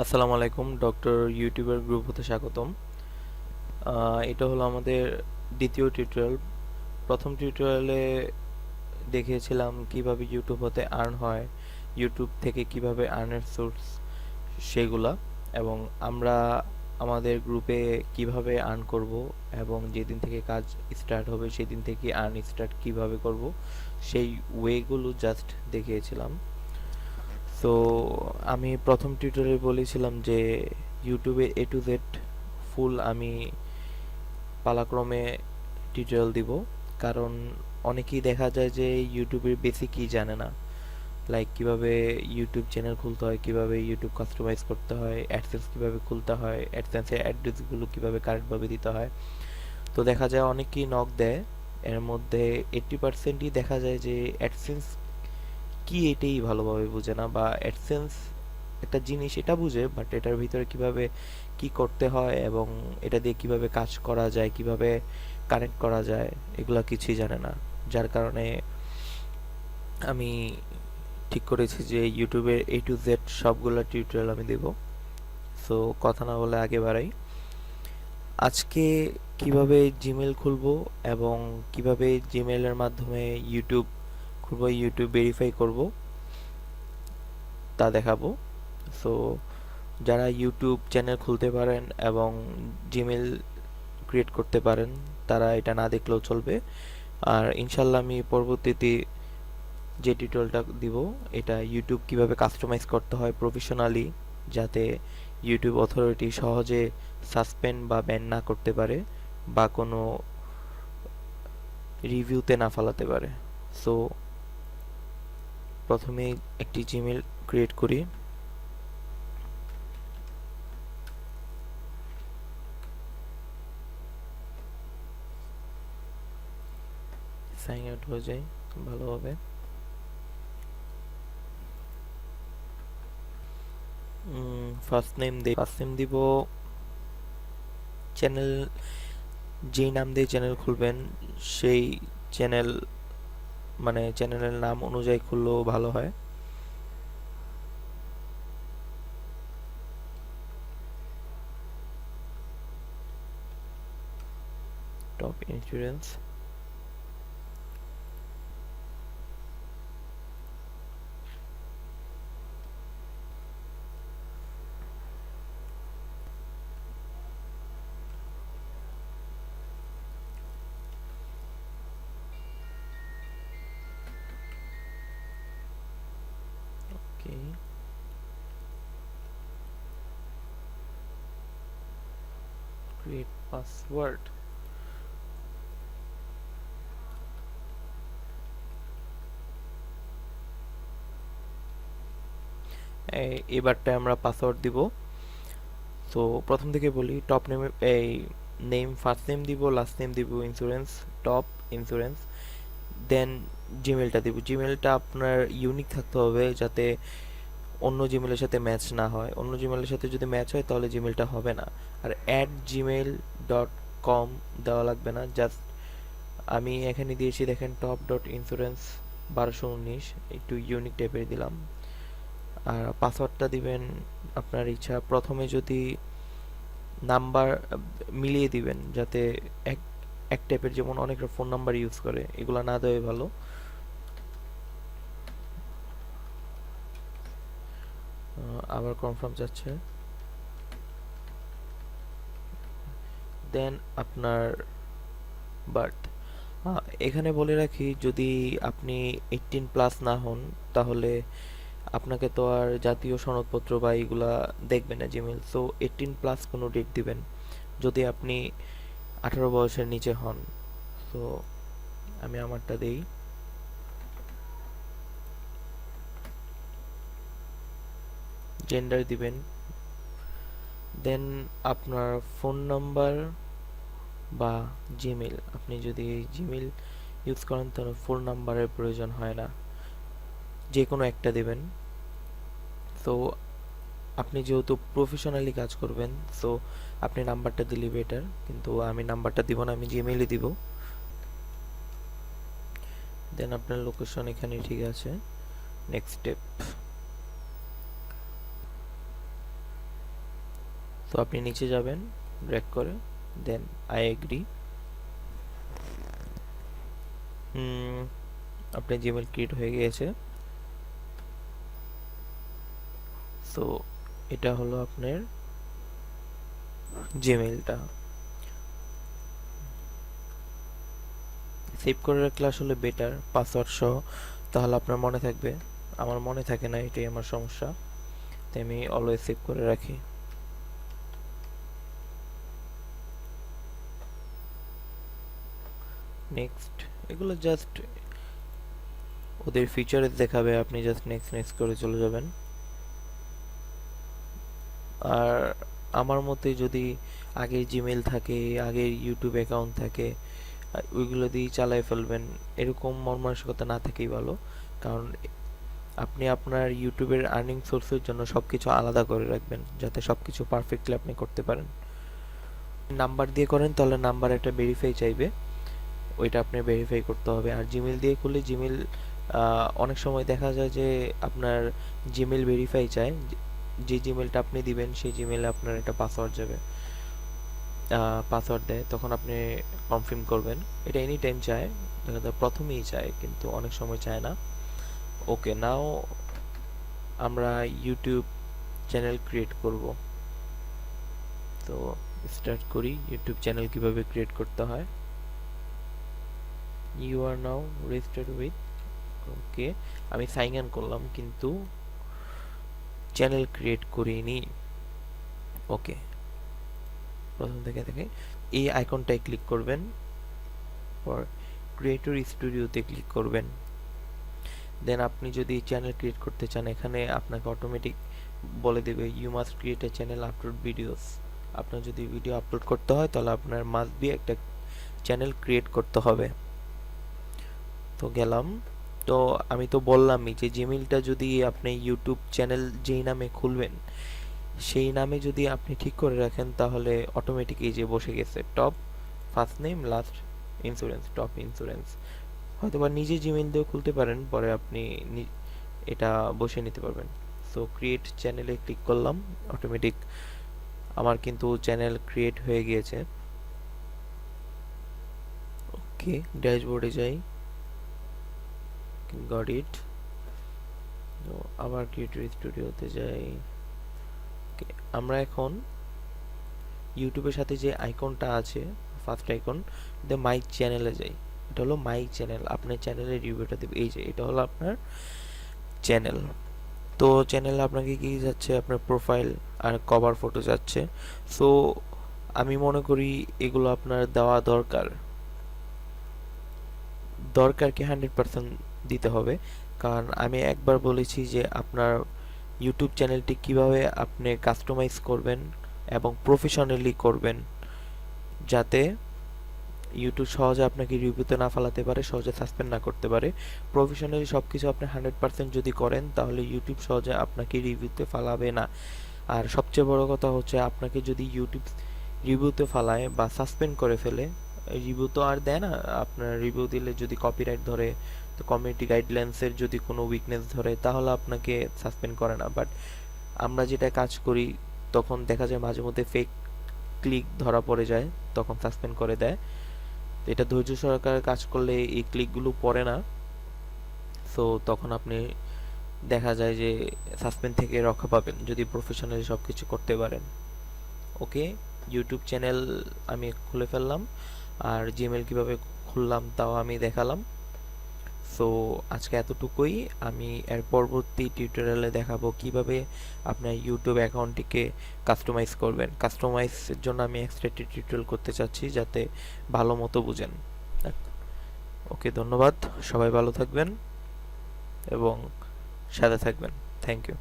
আসসালামু আলাইকুম, doctor YouTuber group হতে স্বাগতম। এটা হলো আমাদের দ্বিতীয় টিউটোরিয়াল। প্রথম টিউটোরিয়ালে দেখিয়েছিলাম কিভাবে ইউটিউব হতে আর্ন হয়, ইউটিউব থেকে কিভাবে আর্নের সোর্স সেগুলা, এবং আমরা আমাদের গ্রুপে কিভাবে আর্ন করব এবং যেদিন থেকে কাজ স্টার্ট হবে সেদিন থেকে আর্ন স্টার্ট কিভাবে করব সেই ওয়েগুলো জাস্ট দেখিয়েছিলাম। তো আমি প্রথম টিউটোরিয়ালে বলেছিলাম যে ইউটিউবে এ টু জেড ফুল আমি পালাক্রমে টিউটোরিয়াল দিব, কারণ অনেকেই দেখা যায় যে ইউটিউবের বেসিকই জানে না, লাইক কিভাবে ইউটিউব চ্যানেল খুলতে হয়, কিভাবে ইউটিউব কাস্টমাইজ করতে হয়, অ্যাডসেন্স কিভাবে খুলতে হয়, অ্যাডসেন্সের অ্যাড্রেসগুলো কিভাবে কারেক্টভাবে দিতে হয়। তো দেখা যায় অনেকেই নক দেয়, এর মধ্যে 80%ই দেখা যায় যে অ্যাডসেন্স কি এটাই ভালোভাবে বুঝে না, বা অ্যাডসেন্স একটা জিনিস এটা বুঝে, বাট এটার ভিতরে কিভাবে কি করতে হয় এবং এটা দিয়ে কিভাবে কাজ করা যায়, কিভাবে কানেক্ট করা যায়, এগুলা কিছুই জানে না। যার কারণে আমি ঠিক করেছি যে ইউটিউবের এ টু জেড সবগুলা টিউটোরিয়াল আমি দেব। সো কথা না বলে আগে বাড়াই। আজকে কিভাবে জিমেল খুলবো এবং কিভাবে জিমেলের মাধ্যমে ইউটিউব খুলবো, ইউটিউব ভেরিফাই করব, তা দেখাবো। সো যারা ইউটিউব চ্যানেল খুলতে পারেন এবং জিমেল ক্রিয়েট করতে পারেন তারা এটা না দেখলেও চলবে। আর ইনশাল্লাহ আমি পরবর্তীতে যে টিউটোরিয়ালটা দিব এটা ইউটিউব কিভাবে কাস্টমাইজ করতে হয় প্রফেশনালি, যাতে ইউটিউব অথরিটি সহজে সাসপেন্ড বা ব্যান না করতে পারে বা কোনো রিভিউতে না ফালাতে পারে। সো প্রথমে একটি জিমেল ক্রিয়েট করি। সাইন আউট হয়ে যায় ভালো হবে। ফার্স্ট নেম দিব চ্যানেল, যেই নাম দিয়ে চ্যানেল খুলবেন সেই চ্যানেল, মানে চ্যানেলের নাম অনুযায়ী খুললেও ভালো হয়। Top insurance. Okay, create password. এবারটায় আমরা পাসওয়ার্ড দিব। তো প্রথম থেকে বলি, টপ নেম, এই নেম ফার্স্ট নেম দিব, লাস্ট নেম দিব ইন্স্যুরেন্স, টপ ইন্স্যুরেন্স। দেন জিমেলটা দিব। জিমেলটা আপনার ইউনিক থাকতে হবে, যাতে অন্য জিমেলের সাথে ম্যাচ না হয়। অন্য জিমেলের সাথে যদি ম্যাচ হয় তাহলে জিমেলটা হবে না। আর @gmail.com দেওয়া লাগবে না, জাস্ট আমি এখানে দিয়েছি দেখেন top.insurance 1219, একটু ইউনিক টাইপের দিলাম। আর পাসওয়ার্ডটা দিবেন আপনার ইচ্ছা। প্রথমে যদি নাম্বার মিলিয়ে দিবেন, যাতে এক এক টাইপের, যেমন অনেকটা ফোন নাম্বার ইউজ করে, এগুলা না দেওয়াই ভালো। আবার কনফার্ম যাচ্ছে। দেন আপনার বার্থ। এখানে বলে রাখি, যদি আপনি 18+ না হন তাহলে আপনাকে তো আর জাতীয় সনদপত্র বা এগুলা দেখবে না জিমেল। সো 18+ কোনো ডেট দিবেন যদি আপনি 18 বয়সের নিচে হন। সো আমি আমারটা দেই। জেন্ডার দিবেন। দেন আপনার ফোন নাম্বার বা জিমেল, আপনি যদি জিমেল ইউজ করেন তাহলে ফোন নাম্বারের প্রয়োজন হয় না, যে কোনো একটা দেবেন। সো আপনি যেহেতু প্রফেশনালি কাজ করবেন, সো আপনি নাম্বারটা দিলে বেটার, কিন্তু আমি নাম্বারটা দিব না, আমি জিমেইলই দিব। দেন আপনার লোকেশন এখানে ঠিক আছে। নেক্সট স্টেপ, তো আপনি নিচে যাবেন ড্র্যাগ করে, দেন আই এগ্রি। আপনার জিমেল ক্রিয়েট হয়ে গিয়েছে। সো এটা হলো আপনার জিমেলটা। সেভ করে রাখলে আসলে বেটার, পাসওয়ার্ড সহ, তাহলে আপনার মনে থাকবে। আমার মনে থাকে না, এটাই আমার সমস্যা, তাই আমি অলওয়েজ সেভ করে রাখি। নেক্সট, এগুলো জাস্ট ওদের ফিচার্স দেখাবে, আপনি জাস্ট নেক্সট নেক্সট করে চলে যাবেন। আর আমার মতে যদি আগের জিমেল থাকে, আগের ইউটিউব অ্যাকাউন্ট থাকে, ওইগুলো দিয়েই চালায় ফেলবেন, এরকম মন মানসিকতা না থাকেই ভালো। কারণ আপনি আপনার ইউটিউবের আর্নিং সোর্সের জন্য সবকিছু আলাদা করে রাখবেন, যাতে সবকিছু পারফেক্টলি আপনি করতে পারেন। নাম্বার দিয়ে করেন তাহলে নাম্বার একটা ভেরিফাই চাইবে, ওইটা আপনি ভেরিফাই করতে হবে। আর জিমেল দিয়ে করলে জিমেল অনেক সময় দেখা যায় যে আপনার জিমেল ভেরিফাই চায়, যে জিমেলটা আপনি দিবেন সেই জিমেলে আপনার একটা পাসওয়ার্ড যাবে, পাসওয়ার্ড দেয়, তখন আপনি কনফার্ম করবেন। এটা এনি টাইম চায়, দেখা যায় প্রথমেই চায় কিন্তু অনেক সময় চায় না। ওকে, নাও আমরা ইউটিউব চ্যানেল ক্রিয়েট করব। তো স্টার্ট করি ইউটিউব চ্যানেল কিভাবে ক্রিয়েট করতে হয়। You are now registered with, okay, আমি সাইন ইন করলাম কিন্তু চ্যানেল ক্রিয়েট করিনি। ওকে, প্রথম থেকে থেকে এই আইকনটায় ক্লিক করবেন, পর ক্রিয়েটর স্টুডিওতে ক্লিক করবেন। দেন আপনি যদি চ্যানেল ক্রিয়েট করতে চান, এখানে আপনাকে অটোমেটিক বলে দেবে you must create a channel upload videos. আপনার যদি ভিডিও আপলোড করতে হয় তাহলে আপনার মাস্ট বি একটা চ্যানেল ক্রিয়েট করতে হবে। তো গেলাম। তো আমি তো বললামই যে জিমেইলটা যদি আপনি ইউটিউব চ্যানেল যেই নামে খুলবেন সেই নামে যদি আপনি ঠিক করে রাখেন তাহলে অটোমেটিক এই যে বসে গেছে top first name last insurance, top insurance. হয়তোবা নিজে জিমেইল দিয়েও খুলতে পারেন, পরে আপনি এটা বসে নিতে পারবেন। সো ক্রিয়েট চ্যানেলে ক্লিক করলাম, অটোমেটিক আমার কিন্তু চ্যানেল ক্রিয়েট হয়ে গিয়েছে। ওকে, ড্যাশবোর্ডে যাই, গট ইট। তো আবার ক্রিয়েটর স্টুডিওতে যাই। আমরা এখন ইউটিউবের সাথে যে আইকনটা আছে, ফার্স্ট আইকন, মাই চ্যানেলে যাই। এটা হলো মাই চ্যানেল, আপনার চ্যানেলের রিভিউটা দেবে। এই যে এটা হলো আপনার চ্যানেল। তো চ্যানেলে আপনাকে কি যাচ্ছে, আপনার প্রোফাইল আর কভার ফটো যাচ্ছে। সো আমি মনে করি এগুলো আপনার দেওয়া দরকার, দরকারকে 100% দিতে হবে। কারণ আমি একবার বলেছি যে আপনার ইউটিউব চ্যানেলটি কিভাবে আপনি কাস্টমাইজ করবেন এবং প্রফেশনালি করবেন, যাতে ইউটিউব সহজে আপনাকে রিভিউতে না ফেলাতে পারে, সহজে সাসপেন্ড না করতে পারে। প্রফেশনালি সব কিছু আপনি 100% যদি করেন তাহলে ইউটিউব সহজে আপনাকে রিভিউতে ফেলাবে না। আর সবচেয়ে বড় কথা হচ্ছে, আপনাকে যদি ইউটিউব রিভিউতে ফেলায় বা সাসপেন্ড করে ফেলে, রিভিউ তো আর দেয় না, আপনার রিভিউ দিলে যদি কপিরাইট ধরে, তো কমিউনিটি গাইডলাইন্সের যদি কোনো উইকনেস ধরে তাহলে আপনাকে সাসপেন্ড করে না। বাট আমরা যেটা কাজ করি তখন দেখা যায় মাঝে মধ্যে ফেক ক্লিক ধরা পড়ে যায়, তখন সাসপেন্ড করে দেয়। এটা ধৈর্য সহকারে কাজ করলে এই ক্লিকগুলো পড়ে না, সো তখন আপনি দেখা যায় যে সাসপেন্ড থেকে রক্ষা পাবেন যদি প্রফেশনালি সব কিছু করতে পারেন। ওকে, ইউটিউব চ্যানেল আমি খুলে ফেললাম, আর জিমেল কিভাবে খুললাম তাও আমি দেখালাম। সো আজকে এতটুকুই। আমি এর পরবর্তী টিউটোরিয়ালে দেখাবো কিভাবে আপনার ইউটিউব অ্যাকাউন্টটিকে কাস্টমাইজ করবেন। কাস্টমাইজের জন্য আমি এক্সট্রা টিউটোরিয়াল করতে চাচ্ছি যাতে ভালো মতো বুঝেন। ওকে, ধন্যবাদ, সবাই ভালো থাকবেন এবং সাথে থাকবেন। Thank you.